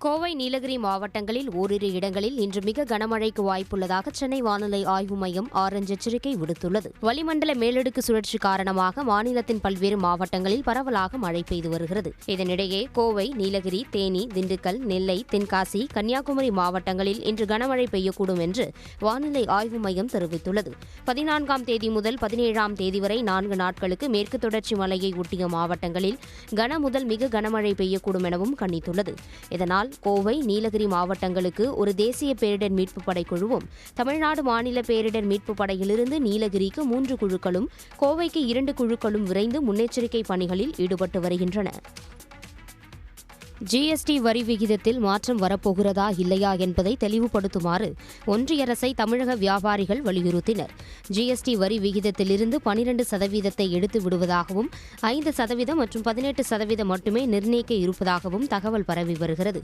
கோவை, நீலகிரி மாவட்டங்களில் ஓரிரு இடங்களில் இன்று மிக கனமழைக்கு வாய்ப்புள்ளதாக சென்னை வானிலை ஆய்வு மையம் ஆரஞ்ச் எச்சரிக்கை விடுத்துள்ளது. வளிமண்டல மேலடுக்கு சுழற்சி காரணமாக மாநிலத்தின் பல்வேறு மாவட்டங்களில் பரவலாக மழை பெய்து வருகிறது. இதனிடையே கோவை, நீலகிரி, தேனி, திண்டுக்கல், நெல்லை, தென்காசி, கன்னியாகுமரி மாவட்டங்களில் இன்று கனமழை பெய்யக்கூடும் என்று வானிலை ஆய்வு மையம் தெரிவித்துள்ளது. 14ஆம் தேதி முதல் 17ஆம் தேதி வரை 4 நாட்களுக்கு மேற்கு தொடர்ச்சி மலையை ஒட்டிய மாவட்டங்களில் கன முதல் மிக கனமழை பெய்யக்கூடும் எனவும் கணித்துள்ளது. இதனால் கோவை, நீலகிரி மாவட்டங்களுக்கு ஒரு தேசிய பேரிடர் மீட்புப் படை குழுவும், தமிழ்நாடு மாநில பேரிடர் மீட்புப் படையிலிருந்து நீலகிரிக்கு 3 குழுக்களும், கோவைக்கு 2 குழுக்களும் விரைந்து முன்னெச்சரிக்கை பணிகளில் ஈடுபட்டு வருகின்றன. ஜிஎஸ்டி வரி விகிதத்தில் மாற்றம் வரப்போகிறதா இல்லையா என்பதை தெளிவுபடுத்துமாறு ஒன்றிய அரசை தமிழக வியாபாரிகள் வலியுறுத்தினர். ஜிஎஸ்டி வரி விகிதத்திலிருந்து 12% எடுத்து விடுவதாகவும் 5% மற்றும் 18% மட்டுமே நிர்ணயிக்க இருப்பதாகவும் தகவல் பரவி வருகிறது.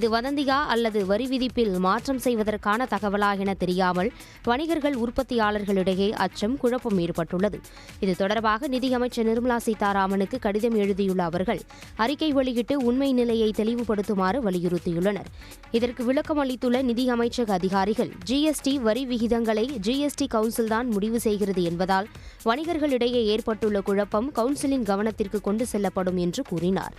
இது வதந்தியா அல்லது வரி விதிப்பில் மாற்றம் செய்வதற்கான தகவலா என தெரியாமல் வணிகர்கள், உற்பத்தியாளர்களிடையே அச்சம், குழப்பம் ஏற்பட்டுள்ளது. இது தொடர்பாக நிதியமைச்சர் நிர்மலா சீதாராமனுக்கு கடிதம் எழுதியுள்ள அவர்கள் அறிக்கை வெளியிட்டு உண்மை நிலை தெளிவுபடுத்துமாறு வலியுறுத்தியுள்ளனர். இதற்கு விளக்கம் அளித்துள்ள நிதியமைச்சக அதிகாரிகள், ஜிஎஸ்டி வரி விகிதங்களை ஜிஎஸ்டி கவுன்சில் தான் முடிவு செய்கிறது என்பதால் வணிகர்களிடையே ஏற்பட்டுள்ள குழப்பம் கவுன்சிலின் கவனத்திற்கு கொண்டு செல்லப்படும் என்று கூறினார்.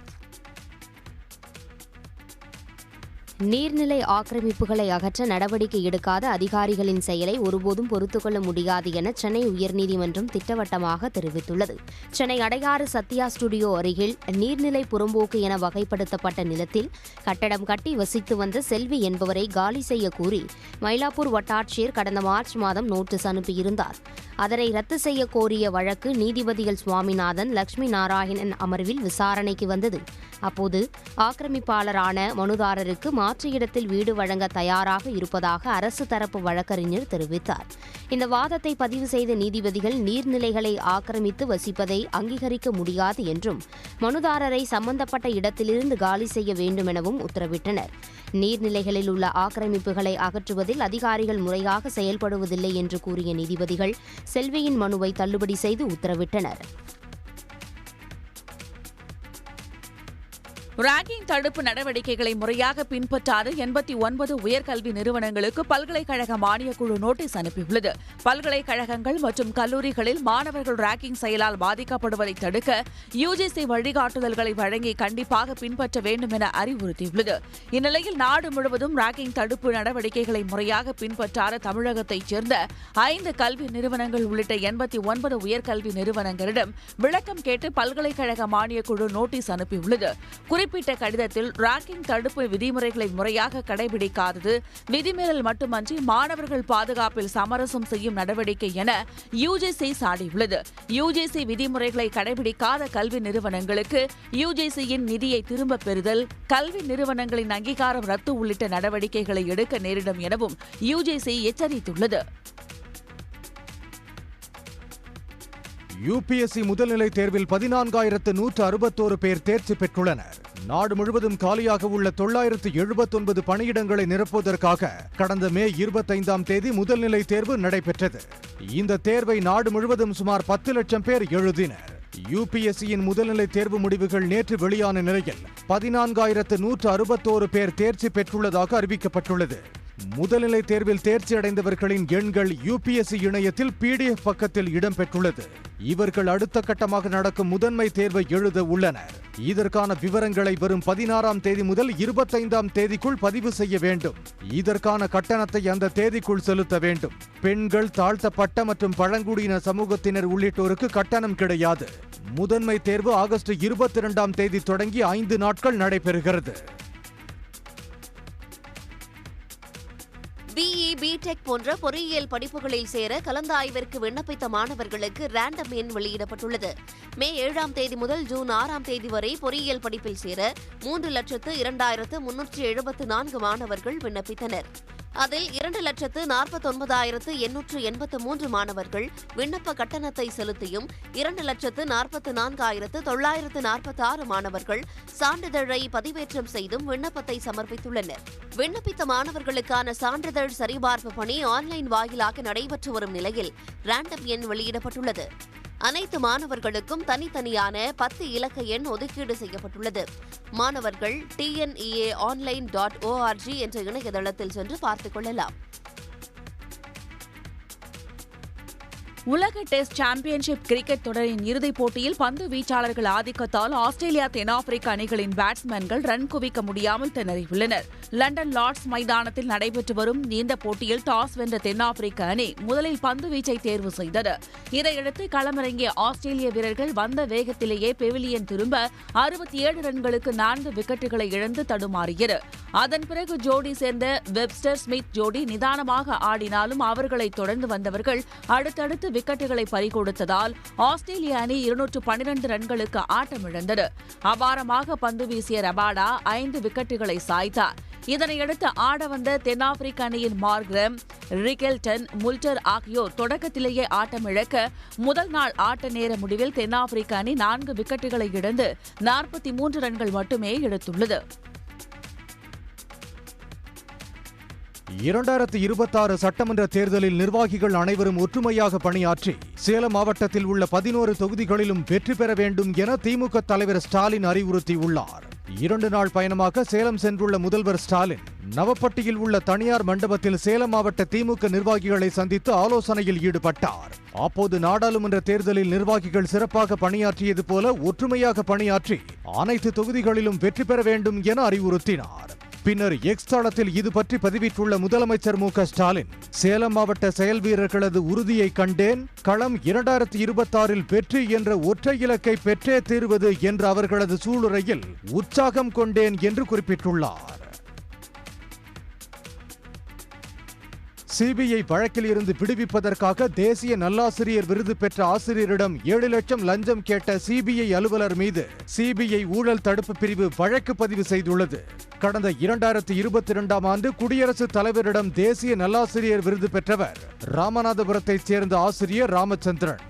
நீர்நிலை ஆக்கிரமிப்புகளை அகற்ற நடவடிக்கை எடுக்காத அதிகாரிகளின் செயலை ஒருபோதும் பொறுத்துக்கொள்ள முடியாது என சென்னை உயர்நீதிமன்றம் திட்டவட்டமாக தெரிவித்துள்ளது. சென்னை அடையாறு சத்யா ஸ்டுடியோ அருகில் நீர்நிலை புறம்போக்கு என வகைப்படுத்தப்பட்ட நிலத்தில் கட்டடம் கட்டி வசித்து வந்த செல்வி என்பவரை காலி செய்ய கூறி மயிலாப்பூர் வட்டாட்சியர் கடந்த மார்ச் மாதம் நோட்டீஸ் அனுப்பியிருந்தார். அதனை ரத்து செய்ய கோரிய வழக்கு நீதிபதிகள் சுவாமிநாதன், லட்சுமி நாராயணன் அமர்வில் விசாரணைக்கு வந்தது. அப்போது ஆக்கிரமிப்பாளரான மனுதாரருக்கு மாற்று இடத்தில் வீடு வழங்க தயாராக இருப்பதாக அரசு தரப்பு வழக்கறிஞர் தெரிவித்தார். இந்த வாதத்தை பதிவு செய்த நீதிபதிகள் நீர்நிலைகளை ஆக்கிரமித்து வசிப்பதை அங்கீகரிக்க முடியாது என்றும் மனுதாரரை சம்பந்தப்பட்ட இடத்திலிருந்து காலி செய்ய வேண்டும் எனவும் உத்தரவிட்டனர். நீர்நிலைகளில் உள்ள ஆக்கிரமிப்புகளை அகற்றுவதில் அதிகாரிகள் முறையாக செயல்படுவதில்லை என்று கூறிய நீதிபதிகள் செல்வியின் மனுவை தள்ளுபடி செய்து உத்தரவிட்டனர். ராகிங் தடுப்பு நடவடிக்கைகளை முறையாக பின்பற்றாத 89 உயர்கல்வி நிறுவனங்களுக்கு பல்கலைக்கழக மானியக்குழு நோட்டீஸ் அனுப்பியுள்ளது. பல்கலைக்கழகங்கள் மற்றும் கல்லூரிகளில் மாணவர்கள் ராகிங் செயலால் பாதிக்கப்படுவதை தடுக்க யுஜிசி வழிகாட்டுதல்களை வழங்கி கண்டிப்பாக பின்பற்ற வேண்டும் என அறிவுறுத்தியுள்ளது. இந்நிலையில் நாடு முழுவதும் ராகிங் தடுப்பு நடவடிக்கைகளை முறையாக பின்பற்றாத தமிழகத்தைச் சேர்ந்த 5 கல்வி நிறுவனங்கள் உள்ளிட்ட 89 உயர்கல்வி நிறுவனங்களிடம் விளக்கம் கேட்டு பல்கலைக்கழக மானியக்குழு நோட்டீஸ் அனுப்பியுள்ளது. குறிப்பிட்ட கடிதத்தில் ராகிங் தடுப்பு விதிமுறைகளை முறையாக கடைபிடிக்காதது, விதிமீறல் மட்டுமன்றி மாணவர்கள் பாதுகாப்பில் சமரசம் செய்யும் நடவடிக்கை என யுஜிசி சாடியுள்ளது. யுஜிசி விதிமுறைகளை கடைபிடிக்காத கல்வி நிறுவனங்களுக்கு யுஜிசியின் நிதியை திரும்பப் பெறுதல், கல்வி நிறுவனங்களின் அங்கீகாரம் ரத்து உள்ளிட்ட நடவடிக்கைகளை எடுக்க நேரிடும் எனவும் யுஜிசி எச்சரித்துள்ளது. யுபிஎஸ்சி முதல்நிலை தேர்வில் 14,161 பேர் தேர்ச்சி பெற்றுள்ளனர். நாடு முழுவதும் காலியாக உள்ள 979 பணியிடங்களை நிரப்புவதற்காக கடந்த மே 25ஆம் தேதி முதல்நிலை தேர்வு நடைபெற்றது. இந்த தேர்வை நாடு முழுவதும் சுமார் 10 லட்சம் பேர் எழுதினர். யுபிஎஸ்சியின் முதல்நிலை தேர்வு முடிவுகள் நேற்று வெளியான நிலையில் 14,161 பேர் தேர்ச்சி பெற்றுள்ளதாக அறிவிக்கப்பட்டுள்ளது. முதல்நிலை தேர்வில் தேர்ச்சி அடைந்தவர்களின் எண்கள் யுபிஎஸ்சி இணையத்தில் PDF பக்கத்தில் இடம்பெற்றுள்ளது. இவர்கள் அடுத்த கட்டமாக நடக்கும் முதன்மை தேர்வை எழுத உள்ளனர். இதற்கான விவரங்களை வரும் 16ஆம் தேதி முதல் 25ஆம் தேதிக்குள் பதிவு செய்ய வேண்டும். இதற்கான கட்டணத்தை அந்த தேதிக்குள் செலுத்த வேண்டும். பெண்கள், தாழ்த்தப்பட்ட மற்றும் பழங்குடியின சமூகத்தினர் உள்ளிட்டோருக்கு கட்டணம் கிடையாது. முதன்மை தேர்வு ஆகஸ்ட் 22ஆம் தேதி தொடங்கி 5 நாட்கள் நடைபெறுகிறது. பிஇ, பிடெக் போன்ற பொறியியல் படிப்புகளில் சேர கலந்தாய்விற்கு விண்ணப்பித்த மாணவர்களுக்கு ரேண்டம் எண் வெளியிடப்பட்டுள்ளது. மே 7ஆம் தேதி முதல் ஜூன் 6ஆம் தேதி வரை பொறியியல் படிப்பில் சேர 3,02,374 மாணவர்கள் விண்ணப்பித்தனர். அதில் 2,49,883 மாணவர்கள் விண்ணப்ப கட்டணத்தை செலுத்தியும் 2,44,946 மாணவர்கள் சான்றிதழை பதிவேற்றம் செய்தும் விண்ணப்பத்தை சமர்ப்பித்துள்ளனர். விண்ணப்பித்த மாணவர்களுக்கான சான்றிதழ் சரிபார்ப்பு பணி ஆன்லைன் வாயிலாக நடைபெற்று வரும் நிலையில் ரேண்டம் எண் வெளியிடப்பட்டுள்ளது. அனைத்து மாணவர்களுக்கும் தனித்தனியான 10 இலக்க எண் ஒதுக்கீடு செய்யப்பட்டுள்ளது. மாணவர்கள் tneaonline.org என்ற இணையதளத்தில் சென்று பார்த்துக் கொள்ளலாம். உலக டெஸ்ட் சாம்பியன்ஷிப் கிரிக்கெட் தொடரின் இறுதிப் போட்டியில் பந்து வீச்சாளர்கள் ஆதிக்கத்தால் ஆஸ்திரேலியா தென்னாப்பிரிக்க அணிகளின் பேட்ஸ்மேன்கள் ரன் குவிக்க முடியாமல் திணறியுள்ளனர். லண்டன் லார்ட்ஸ் மைதானத்தில் நடைபெற்று வரும் இந்த போட்டியில் டாஸ் வென்ற தென்னாப்பிரிக்க அணி முதலில் பந்து வீச்சை தேர்வு செய்தது. இதையடுத்து களமிறங்கிய ஆஸ்திரேலிய வீரர்கள் வந்த வேகத்திலேயே பெவிலியன் திரும்ப 67 ரன்களுக்கு 4 விக்கெட்டுகளை இழந்து தடுமாறியது. அதன் பிறகு ஜோடி சேர்ந்த வெப்ஸ்டர் ஸ்மித் ஜோடி நிதானமாக ஆடினாலும் அவர்களை தொடர்ந்து வந்தவர்கள் அடுத்தடுத்து விக்கெட்டுகளை பறிகொடுத்ததால் ஆஸ்திரேலிய அணி 212 ரன்களுக்கு ஆட்டமிழந்தது. அபாரமாக பந்து வீசிய ரபாடா 5 விக்கெட்டுகளை சாய்த்தார். இதனையடுத்து ஆட வந்த தென்னாப்பிரிக்க அணியின் மார்க்ரம், ரிக்கெல்டன், முல்டர் ஆகியோர் தொடக்கத்திலேயே ஆட்டமிழக்க முதல் நாள் ஆட்ட நேர முடிவில் தென்னாப்பிரிக்க அணி 4 விக்கெட்டுகளை இழந்து 43 ரன்கள் மட்டுமே எடுத்துள்ளது. 2026 சட்டமன்ற தேர்தலில் நிர்வாகிகள் அனைவரும் ஒற்றுமையாக பணியாற்றி சேலம் மாவட்டத்தில் உள்ள 11 தொகுதிகளிலும் வெற்றி பெற வேண்டும் என திமுக தலைவர் ஸ்டாலின் அறிவுறுத்தியுள்ளார். 2 நாள் பயணமாக சேலம் சென்றுள்ள முதல்வர் ஸ்டாலின் நவப்பட்டியில் உள்ள தனியார் மண்டபத்தில் சேலம் மாவட்ட திமுக நிர்வாகிகளை சந்தித்து ஆலோசனையில் ஈடுபட்டார். அப்போது நாடாளுமன்ற தேர்தலில் நிர்வாகிகள் சிறப்பாக பணியாற்றியது போல ஒற்றுமையாக பணியாற்றி அனைத்து தொகுதிகளிலும் வெற்றி பெற வேண்டும் என அறிவுறுத்தினார். பின்னர் எக்ஸ் தளத்தில் இது பற்றி பதிவிட்டுள்ள முதலமைச்சர் மு க ஸ்டாலின், சேலம் மாவட்ட செயல் வீரர்களது உறுதியை கண்டேன், களம் 2026 வெற்றி என்ற ஒற்றை இலக்கை பெற்றே தீர்வது என்ற அவர்களது சூளுரையில் உற்சாகம் கொண்டேன் என்று குறிப்பிட்டுள்ளார். சிபிஐ வழக்கில் இருந்து விடுவிப்பதற்காக தேசிய நல்லாசிரியர் விருது பெற்ற ஆசிரியரிடம் 7 லட்சம் லஞ்சம் கேட்ட சிபிஐ அலுவலர் மீது சிபிஐ ஊழல் தடுப்பு பிரிவு வழக்கு பதிவு செய்துள்ளது. கடந்த 2022ஆம் ஆண்டு குடியரசுத் தலைவரிடம் தேசிய நல்லாசிரியர் விருது பெற்றவர் ராமநாதபுரத்தைச் சேர்ந்த ஆசிரியர் ராமச்சந்திரன்.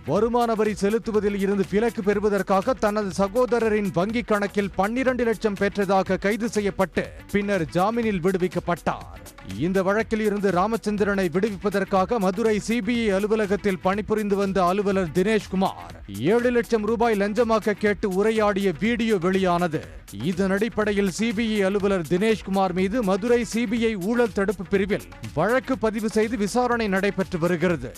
வருமான வரி செலுத்துவதில் இருந்து விலக்கு பெறுவதற்காக தனது சகோதரரின் வங்கிக் கணக்கில் 12 லட்சம் பெற்றதாக கைது செய்யப்பட்டு பின்னர் ஜாமீனில் விடுவிக்கப்பட்டார். இந்த வழக்கில் இருந்து ராமச்சந்திரனை விடுவிப்பதற்காக மதுரை சிபிஐ அலுவலகத்தில் பணிபுரிந்து வந்த அலுவலர் தினேஷ்குமார் 7 லட்சம் ரூபாய் லஞ்சமாக கேட்டு உரையாடிய வீடியோ வெளியானது. இதன் அடிப்படையில் சிபிஐ அலுவலர் தினேஷ்குமார் மீது மதுரை சிபிஐ ஊழல் தடுப்பு பிரிவில் வழக்கு பதிவு செய்து விசாரணை நடைபெற்று வருகிறது.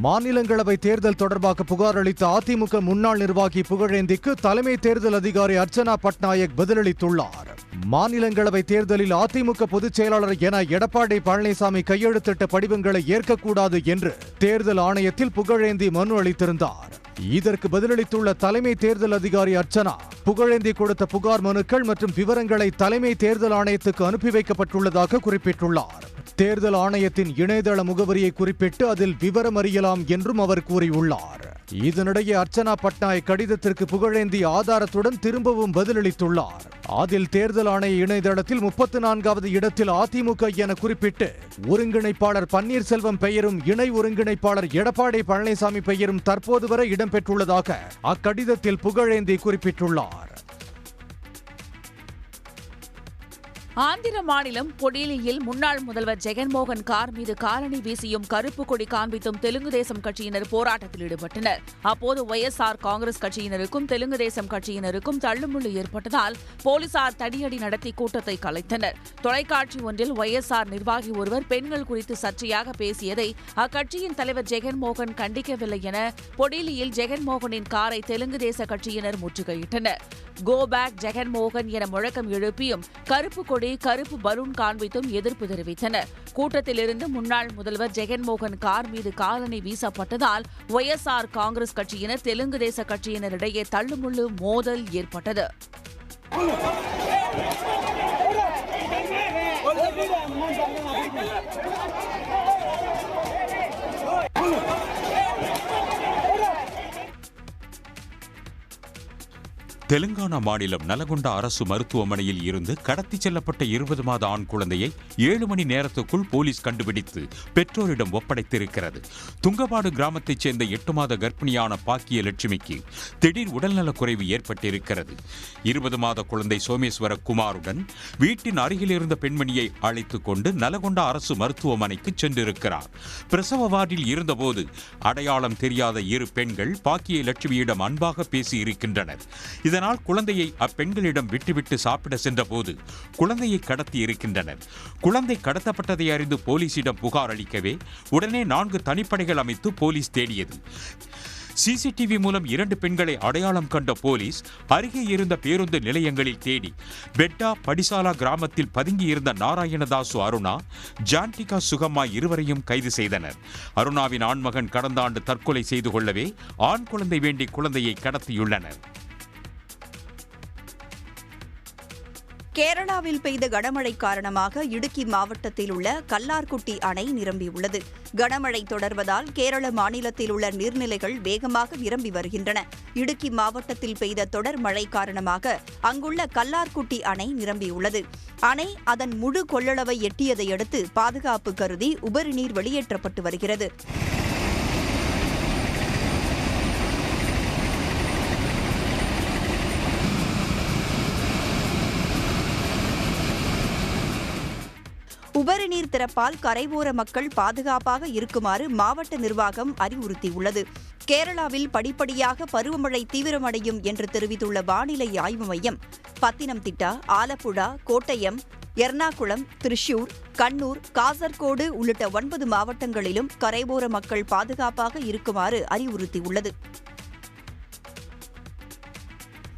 மாநிலங்களவை தேர்தல் தொடர்பாக புகார் அளித்த அதிமுக முன்னாள் நிர்வாகி புகழேந்திக்கு தலைமை தேர்தல் அதிகாரி அர்ச்சனா பட்நாயக் பதிலளித்துள்ளார். மாநிலங்களவை தேர்தலில் அதிமுக பொதுச் செயலாளர் என எடப்பாடி பழனிசாமி கையெழுத்திட்ட படிவங்களை ஏற்கக்கூடாது என்று தேர்தல் ஆணையத்தில் புகழேந்தி மனு அளித்திருந்தார். இதற்கு பதிலளித்துள்ள தலைமை தேர்தல் அதிகாரி அர்ச்சனா, புகழேந்தி கொடுத்த புகார் மனுக்கள் மற்றும் விவரங்களை தலைமை தேர்தல் ஆணையத்துக்கு அனுப்பி வைக்கப்பட்டுள்ளதாக குறிப்பிட்டுள்ளார். தேர்தல் ஆணையத்தின் இணையதள முகவரியை குறிப்பிட்டு அதில் விவரம் அறியலாம் என்றும் அவர் கூறியுள்ளார். இதனிடையே அர்ச்சனா பட்நாயக் கடிதத்திற்கு புகழேந்தி ஆதாரத்துடன் திரும்பவும் பதிலளித்துள்ளார். அதில் தேர்தல் ஆணைய இணையதளத்தில் 34வது இடத்தில் அதிமுக என குறிப்பிட்டு ஒருங்கிணைப்பாளர் பன்னீர்செல்வம் பெயரும் இணை ஒருங்கிணைப்பாளர் எடப்பாடி பழனிசாமி பெயரும் தற்போது வரை இடம்பெற்றுள்ளதாக அக்கடிதத்தில் புகழேந்தி குறிப்பிட்டுள்ளார். ஆந்திர மாநிலம் பொடிலியில் முன்னாள் முதல்வர் ஜெகன்மோகன் கார் மீது காலணி வீசியும் கருப்பு கொடி காண்பித்தும் தெலுங்கு தேசம் கட்சியினர் போராட்டத்தில் ஈடுபட்டனர். அப்போது ஒய்எஸ்ஆர் காங்கிரஸ் கட்சியினருக்கும் தெலுங்கு தேசம் கட்சியினருக்கும் தள்ளுமுள்ளு ஏற்பட்டதால் போலீசார் தடியடி நடத்தி கூட்டத்தை கலைத்தனர். தொலைக்காட்சி ஒன்றில் ஒய்எஸ்ஆர் நிர்வாகி ஒருவர் பெண்கள் குறித்து சர்ச்சையாக பேசியதை அக்கட்சியின் தலைவர் ஜெகன்மோகன் கண்டிக்கவில்லை என பொடிலியில் ஜெகன்மோகனின் காரை தெலுங்கு தேச கட்சியினர் முற்றுகையிட்டனர். கோ பேக் ஜெகன்மோகன் என முழக்கம் எழுப்பியும் கருப்பு கொடி, கருப்பு பலூன் காண்பித்தும் எதிர்ப்பு தெரிவித்தனர். கூட்டத்திலிருந்து முன்னாள் முதல்வர் ஜெகன்மோகன் கார் மீது காலணி வீசப்பட்டதால் ஒய்எஸ்ஆர் காங்கிரஸ் கட்சியினர் தெலுங்கு தேச கட்சியினரிடையே தள்ளுமுள்ளு மோதல் ஏற்பட்டது. தெலுங்கானா மாநிலம் நலகொண்டா அரசு மருத்துவமனையில் இருந்து கடத்தி செல்லப்பட்ட 20 மாத ஆண் குழந்தையை 7 மணி நேரத்துக்குள் போலீஸ் கண்டுபிடித்து பெற்றோரிடம் ஒப்படைத்திருக்கிறது. துங்கபாடு கிராமத்தைச் சேர்ந்த 8 மாத கர்ப்பிணியான பாக்கிய லட்சுமிக்கு திடீர் உடல்நலக் குறைவு ஏற்பட்டிருக்கிறது. 20 மாத குழந்தை சோமேஸ்வர குமாருடன் வீட்டின் அருகில் இருந்த பெண்மணியை அழைத்துக் கொண்டு நலகொண்டா அரசு மருத்துவமனைக்கு சென்றிருக்கிறார். பிரசவ வார்டில் இருந்தபோது அடையாளம் தெரியாத 2 பெண்கள் பாக்கிய லட்சுமியிடம் அன்பாக பேசி இருக்கின்றனர். இதனால் குழந்தையை அப்பெண்களிடம் விட்டுவிட்டு சாப்பிட சென்றபோது குழந்தையை கடத்தி இருக்கின்றனர். குழந்தை கடத்தப்பட்டதை அறிந்து போலீசிடம் புகார் அளிக்கவே உடனே 4 தனிப்படைகள் அமைத்து போலீஸ் தேடியது. சிசிடிவி மூலம் 2 பெண்களை அடையாளம் கண்ட போலீஸ் அருகே இருந்த பேருந்து நிலையங்களில் தேடி பெட்டா படிசாலா கிராமத்தில் பதுங்கியிருந்த நாராயணதாசு அருணா, ஜான்டிகா சுகம்மா இருவரையும் கைது செய்தனர். அருணாவின் ஆண்மகன் கடந்த ஆண்டு தற்கொலை செய்து கொள்ளவே ஆண் குழந்தை வேண்டி குழந்தையை கடத்தியுள்ளனர். கேரளாவில் பெய்த கனமழை காரணமாக இடுக்கி மாவட்டத்தில் உள்ள கல்லார்குட்டி அணை நிரம்பியுள்ளது. கனமழை தொடர்வதால் கேரள மாநிலத்தில் உள்ள நீர்நிலைகள் வேகமாக நிரம்பி வருகின்றன. இடுக்கி மாவட்டத்தில் பெய்த தொடர் மழை காரணமாக அங்குள்ள கல்லார்குட்டி அணை நிரம்பியுள்ளது. அணை அதன் முழு கொள்ளளவை எட்டியதை அடுத்து பாதுகாப்பு கருதி உபரி நீர் வெளியேற்றப்பட்டு வருகிறது. உபரி நீர் திறப்பால் கரையோர மக்கள் பாதுகாப்பாக இருக்குமாறு மாவட்ட நிர்வாகம் அறிவுறுத்தியுள்ளது. கேரளாவில் படிப்படியாக பருவமழை தீவிரமடையும் என்று தெரிவித்துள்ள வானிலை ஆய்வு மையம், பத்தினம்திட்டா, ஆலப்புழா, கோட்டயம், எர்ணாகுளம், திரிசூர், கண்ணூர், காசர்கோடு உள்ளிட்ட 9 மாவட்டங்களிலும் கரையோர மக்கள் பாதுகாப்பாக இருக்குமாறு அறிவுறுத்தியுள்ளது.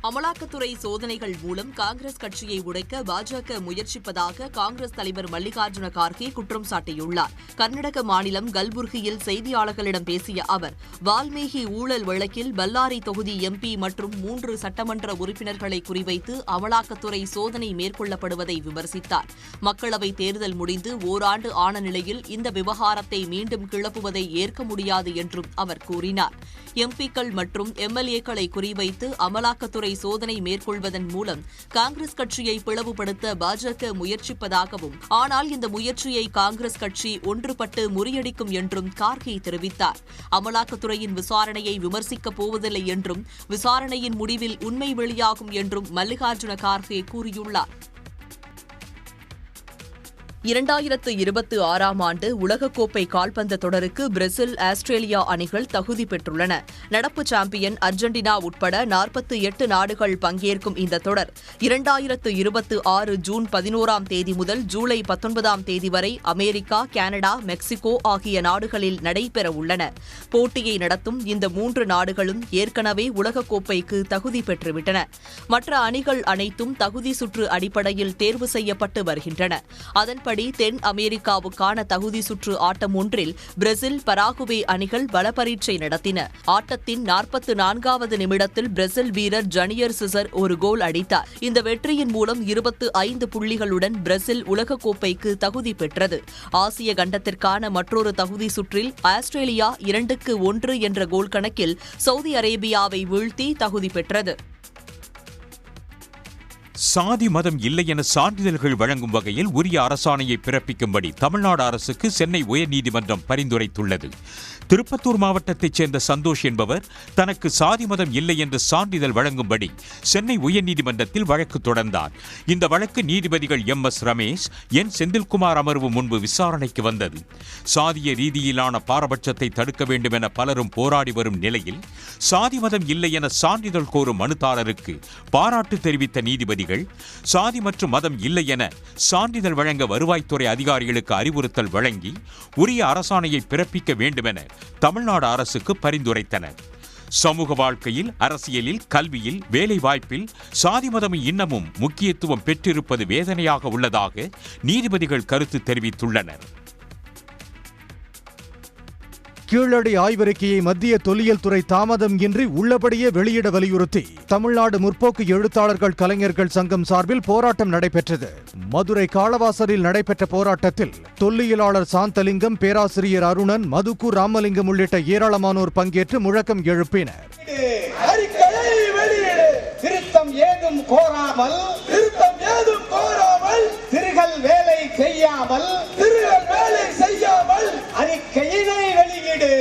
அமலாக்கத்துறை சோதனைகள் மூலம் காங்கிரஸ் கட்சியை உடைக்க பாஜக முயற்சிப்பதாக காங்கிரஸ் தலைவர் மல்லிகார்ஜுன கார்கே குற்றம் சாட்டியுள்ளார். கர்நாடக மாநிலம் கல்புர்கியில் செய்தியாளர்களிடம் பேசிய அவர், வால்மீகி ஊழல் வழக்கில் பல்லாரி தொகுதி எம்பி மற்றும் 3 சட்டமன்ற உறுப்பினர்களை குறிவைத்து அமலாக்கத்துறை சோதனை மேற்கொள்ளப்படுவதை விமர்சித்தார். மக்களவை தேர்தல் முடிந்து ஓராண்டு ஆன நிலையில் இந்த விவகாரத்தை மீண்டும் கிளப்புவதை ஏற்க முடியாது என்றும் அவர் கூறினார். எம்பிக்கள் மற்றும் எம்எல்ஏக்களை குறிவைத்து அமலாக்கத்துறை சோதனை மேற்கொள்வதன் மூலம் காங்கிரஸ் கட்சியை பிளவுபடுத்த பாஜக முயற்சிப்பதாகவும், ஆனால் இந்த முயற்சியை காங்கிரஸ் கட்சி ஒன்றுபட்டு முறியடிக்கும் என்றும் கார்கே தெரிவித்தார். அமலாக்கத்துறையின் விசாரணையை விமர்சிக்கப் போவதில்லை என்றும், விசாரணையின் முடிவில் உண்மை வெளியாகும் என்றும் மல்லிகார்ஜுன கார்கே கூறியுள்ளார். 2026ஆம் ஆண்டு உலகக்கோப்பை கால்பந்து தொடருக்கு பிரேசில், ஆஸ்திரேலியா அணிகள் தகுதி பெற்றுள்ளன. நடப்பு சாம்பியன் அர்ஜென்டினா உட்பட 48 நாடுகள் பங்கேற்கும் இந்த தொடர் 2026 ஜூன் 11ஆம் தேதி முதல் ஜூலை 19ஆம் தேதி வரை அமெரிக்கா, கனடா, மெக்சிகோ ஆகிய நாடுகளில் நடைபெறவுள்ளன. போட்டியை நடத்தும் இந்த 3 நாடுகளும் ஏற்கனவே உலகக்கோப்பைக்கு தகுதி பெற்றுவிட்டன. மற்ற அணிகள் அனைத்தும் தகுதி சுற்று அடிப்படையில் தேர்வு செய்யப்பட்டு வருகின்றன. அதன்படி தென் அமெரிக்காவுக்கான தகுதி சுற்று ஆட்டம் ஒன்றில் பிரேசில், பராகுவே அணிகள் பலப்பரீட்சை நடத்தின. ஆட்டத்தின் 44வது நிமிடத்தில் பிரேசில் வீரர் ஜனியர் சிசர் ஒரு கோல் அடித்தார். இந்த வெற்றியின் மூலம் 25 புள்ளிகளுடன் பிரேசில் உலகக்கோப்பைக்கு தகுதி பெற்றது. ஆசிய கண்டத்திற்கான மற்றொரு தகுதி சுற்றில் ஆஸ்திரேலியா 2-1 என்ற கோல் கணக்கில் சவுதி அரேபியாவை வீழ்த்தி தகுதி பெற்றது. சாதி மதம் இல்லை என சான்றிதழ்கள் வழங்கும் வகையில் உரிய அரசாணையை பிறப்பிக்கும்படி தமிழ்நாடு அரசுக்கு சென்னை உயர்நீதிமன்றம் பரிந்துரைத்துள்ளது. திருப்பத்தூர் மாவட்டத்தைச் சேர்ந்த சந்தோஷ் என்பவர் தனக்கு சாதி மதம் இல்லை என்று சான்றிதழ் வழங்கும்படி சென்னை உயர்நீதிமன்றத்தில் வழக்கு தொடர்ந்தார். இந்த வழக்கு நீதிபதிகள் MS ரமேஷ், N செந்தில்குமார் அமர்வு முன்பு விசாரணைக்கு வந்தது. சாதிய ரீதியிலான பாரபட்சத்தை தடுக்க வேண்டும் என பலரும் போராடி வரும் நிலையில் சாதி மதம் இல்லை என சான்றிதழ் கோரும் மனுதாரருக்கு பாராட்டு தெரிவித்த நீதிபதிகள், சாதி மற்றும் மதம் இல்லை என சான்றிதழ் வழங்க வருவாய்த்துறை அதிகாரிகளுக்கு அறிவுறுத்தல் வழங்கி உரிய அரசாணையை பிறப்பிக்க வேண்டும் என தமிழ்நாடு அரசுக்கு பரிந்துரைத்தனர். சமூக வாழ்க்கையில், அரசியலில், கல்வியில், வேலை வாய்ப்பில் சாதி மதம் இன்னமும் முக்கியத்துவம் பெற்றிருப்பது வேதனையாக உள்ளதாக நீதிபதிகள் கருத்து தெரிவித்துள்ளனர். கீழடி ஆய்வறிக்கையை மத்திய தொல்லியல் துறை தாமதம் இன்றி உள்ளபடியே வெளியிட வலியுறுத்தி தமிழ்நாடு முற்போக்கு எழுத்தாளர்கள் கலைஞர்கள் சங்கம் சார்பில் போராட்டம் நடைபெற்றது. மதுரை காளவாசலில் நடைபெற்ற போராட்டத்தில் தொல்லியலாளர் சாந்தலிங்கம், பேராசிரியர் அருணன், மதுக்கு ராமலிங்கம் உள்ளிட்ட ஏராளமானோர் பங்கேற்று முழக்கம் எழுப்பினர். திருத்தம் கோராமல் திருத்தம் ஏதும் கோராமல் திருகல் வேலை செய்யாமல் அறிக்கையினை வெளியிடு.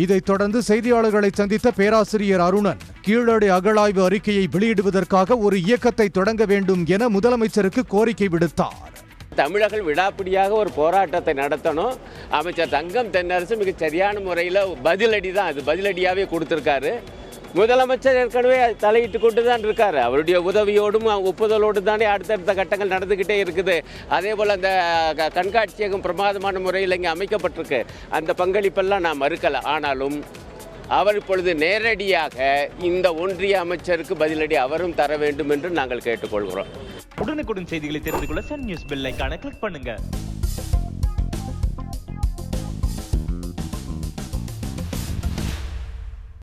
இதைத் தொடர்ந்து செய்தியாளர்களை சந்தித்த பேராசிரியர் அருணன் கீழடி அகழாய்வு அறிக்கையை வெளியிடுவதற்காக ஒரு இயக்கத்தை தொடங்க வேண்டும் என முதலமைச்சருக்கு கோரிக்கை விடுத்தார். தமிழர்கள் விடாப்பிடியாக ஒரு போராட்டத்தை நடத்தணும். அமைச்சர் தங்கம் தென்னரசு மிக சரியான முறையில் பதிலடி தான், அது பதிலடியாகவே கொடுத்துருக்காரு. முதலமைச்சர் ஏற்கனவே தலையிட்டு கொண்டு தான் இருக்காரு. அவருடைய உதவியோடும் ஒப்புதலோடு தானே அடுத்தடுத்த கட்டங்கள் நடந்துக்கிட்டே இருக்குது. அதே போல் அந்த கண்காட்சியகம் பிரமாதமான முறையில் இங்கே அமைக்கப்பட்டிருக்கு. அந்த பங்களிப்பெல்லாம் நான் மறுக்கலை. ஆனாலும் அவர் இப்பொழுது நேரடியாக இந்த ஒன்றிய அமைச்சருக்கு பதிலடி அவரும் தர வேண்டும் என்று நாங்கள் கேட்டுக்கொள்கிறோம். உடனுக்குடன் செய்திகளை தெரிந்து கொள்ள சன் நியூஸ் பெல் ஐகானை கிளிக் பண்ணுங்க.